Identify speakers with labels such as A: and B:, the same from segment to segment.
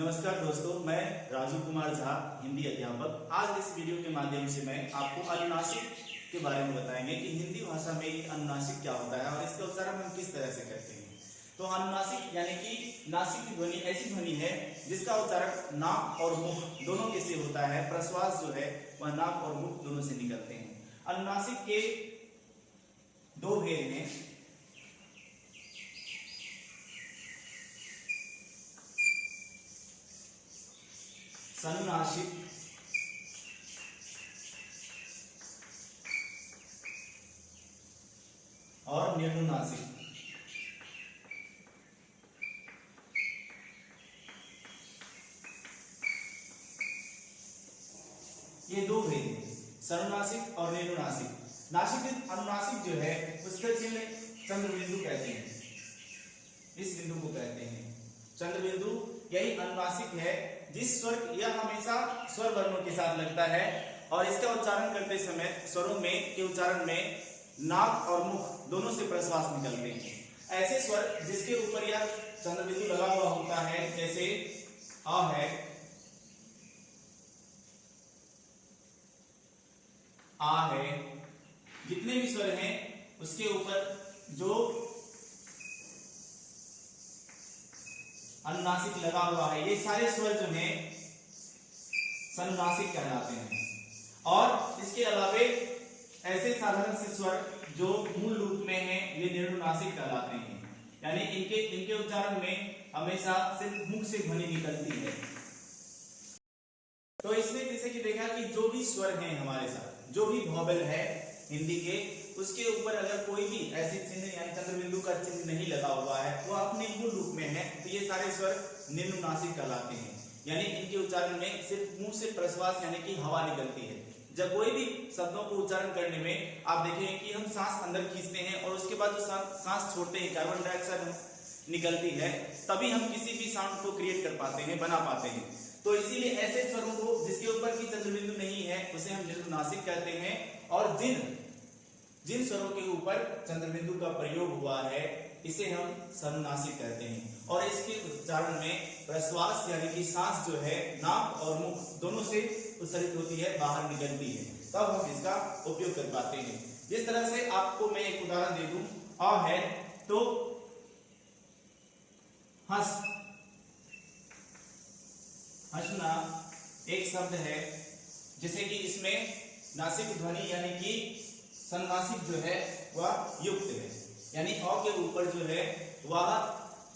A: नमस्कार दोस्तों, मैं राजू कुमार झा, हिंदी अध्यापक। आज इस वीडियो के माध्यम से मैं आपको अनुनासिक के बारे में बताएंगे कि हिंदी भाषा में ये अनुनासिक क्या होता है और इसका उच्चारण हम किस तरह से करते हैं। तो अनुनासिक यानी कि नासिक की ध्वनि ऐसी ध्वनि है जिसका उच्चारण नाक और मुख दोनों के से होता है। प्रश्वास जो है वह नाक और मुख दोनों से निकलते हैं। अनुनासिक के दो भेद हैं। सनुनासिक और निर्नुनासिक। ये दो भेद हैं, सनुनासिक और निर्नुनासिक। नासिक अनुनासिक जो है उसका चिन्ह चंद्र बिंदु कहते हैं। इस बिंदु को कहते हैं चंद्र बिंदु। यही अनुनासिक है जिस स्वर यह हमेशा स्वर वर्णों के साथ लगता है और इसका उच्चारण करते समय स्वरों में के उच्चारण में नाक और मुख दोनों से प्रश्वास निकलते हैं। ऐसे स्वर जिसके ऊपर यह चंद्र बिंदु लगा हुआ होता है, जैसे अ है, आ है, जितने भी स्वर हैं उसके ऊपर जो अनुनासिक लगा हुआ है, ये सारे स्वर जो हैं सनुनासिक कहलाते हैं। और इसके अलावे ऐसे साधारण से स्वर जो मूल रूप में हैं ये निर्नुनासिक कहलाते हैं। यानी इनके उच्चारण में हमेशा सिर्फ मुख से ध्वनि निकलती है। तो इसमें जैसे कि देखा कि जो भी स्वर हैं हमारे साथ, जो भी वॉवेल है हिंदी के, उसके ऊपर अगर कोई भी ऐसे चिन्ह यानी चंद्र बिंदु का चिन्ह नहीं लगा हुआ है, वो अपने मूल रूप में है, तो ये सारे स्वर निर्नुनासिक कहलाते हैं। यानी इनके उच्चारण में सिर्फ मुंह से प्रश्वास यानी कि हवा निकलती है। जब कोई भी शब्दों को उच्चारण करने में आप देखेंगे कि हम सांस अंदर खींचते हैं और उसके बाद जो सांस छोड़ते हैं, कार्बन डाइऑक्साइड निकलती है, तभी हम किसी भी साउंड को क्रिएट कर पाते हैं, बना पाते हैं। तो इसीलिए ऐसे स्वरों को जिसके ऊपर की चंद्र बिंदु नहीं है उसे हम निर्नुनासिक कहते हैं। और जिन स्वरों के ऊपर चंद्र बिंदु का प्रयोग हुआ है इसे हम सनुनासिक कहते हैं। और इसके उच्चारण में प्रश्वास यानी कि सांस जो है नाक और मुख दोनों से उत्सर्जित होती है, बाहर निकलती है, तब हम इसका उपयोग कर पाते हैं। जिस तरह से आपको मैं एक उदाहरण दे दूं, अ है तो हंस, हंसना एक शब्द है जिसे कि इसमें नासिक ध्वनि यानी कि सनुनासिक जो है वह युक्त है। यानी अ के ऊपर जो है वह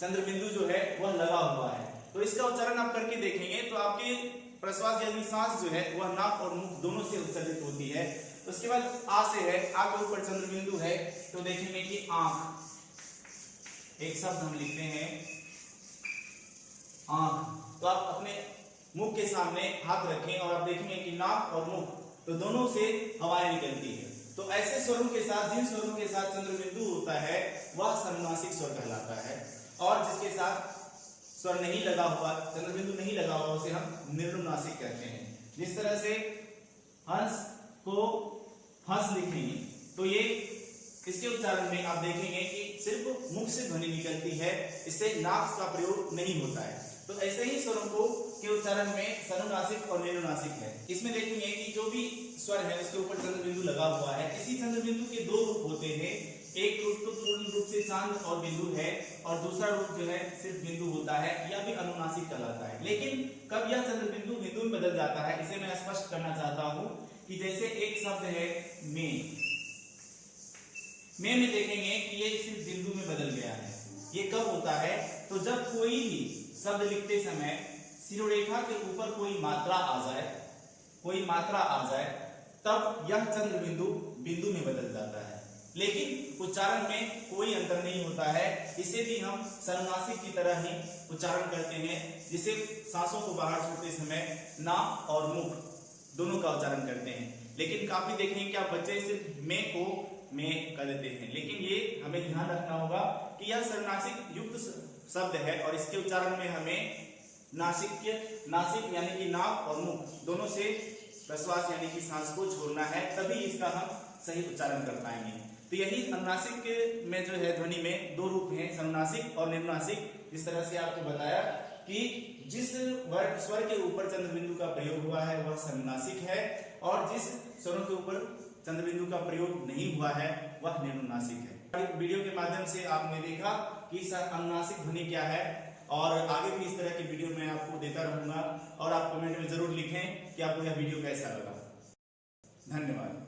A: चंद्र बिंदु जो है वह लगा हुआ है। तो इसका उच्चारण आप करके देखेंगे तो आपकी प्रश्वास यानी सांस जो है वह नाक और मुख दोनों से उत्सर्जित होती है। उसके बाद आ से है, आ के ऊपर चंद्र बिंदु है तो देखेंगे कि आंख, एक शब्द हम लिखते हैं आंख। तो आप अपने मुख के सामने हाथ रखें और आप देखेंगे कि नाक और मुख तो दोनों से हवाएं निकलती है। तो ऐसे स्वरों के साथ, जिन स्वरों के साथ चंद्र बिंदु होता है वह सनुनासिक स्वर कहलाता है। और जिसके साथ स्वर नहीं लगा हुआ, चंद्र बिंदु नहीं लगा हुआ, उसे हम निर्नुनासिक कहते हैं। जिस तरह से हंस को हंस लिखेंगे तो ये इसके उच्चारण में आप देखेंगे कि सिर्फ मुख से ध्वनि निकलती है, इससे नाक का प्रयोग नहीं होता है। तो ऐसे ही स्वरों को के उच्चारण में सनुनासिक और निर्नुनासिक है। इसमें देखेंगे कि जो भी स्वर है उसके ऊपर चंद्र बिंदु लगा हुआ है। इसी चंद्र बिंदु के दो रूप होते हैं। एक रूप तो पूर्ण रूप से चांद और बिंदु है और दूसरा रूप जो है सिर्फ बिंदु होता है, यह भी अनुनासिक कहलाता है। लेकिन कब यह चंद्र बिंदु बिंदु में बदल जाता है इसे मैं स्पष्ट करना चाहता हूं कि जैसे एक शब्द है में में देखेंगे कि ये सिर्फ बिंदु में बदल गया है। ये कब होता है? तो जब कोई भी शब्द लिखते समय शिरोरेखा के ऊपर कोई मात्रा आ जाए, कोई मात्रा आ जाए, तब यह चंद्र बिंदु बिंदु में बदल जाता है। लेकिन उच्चारण में कोई अंतर नहीं होता है। इसे भी हम सनुनासिक की तरह ही उच्चारण करते हैं, जिसे सांसों को बाहर छोड़ते समय नाक और मुख दोनों का उच्चारण करते हैं। लेकिन काफी देखेंगे कि आप बच्चे सिर्फ में को में कर देते हैं, लेकिन ये हमें ध्यान रखना होगा कि यह सनुनासिक युक्त शब्द है और इसके उच्चारण में हमें नासिक यानी कि नाक और मुख दोनों से प्रश्वास यानी कि सांस को छोड़ना है, तभी इसका हम सही उच्चारण कर पाएंगे। तो यही अनुनासिक में जो है ध्वनि में दो रूप हैं, सनुनासिक और निर्नुनासिक। जिस तरह से आपको बताया कि जिस स्वर के ऊपर चंद्र बिंदु का प्रयोग हुआ है वह अनुनासिक है, और जिस स्वरों के ऊपर चंद्र बिंदु का प्रयोग नहीं हुआ है वह निम्नासिक है। वीडियो के माध्यम से आपने देखा कि अनुनासिक ध्वनि क्या है, और आगे भी इस तरह की वीडियो मैं आपको देता रहूंगा, और आप कमेंट में जरूर लिखें कि आपको यह वीडियो कैसा लगा। धन्यवाद।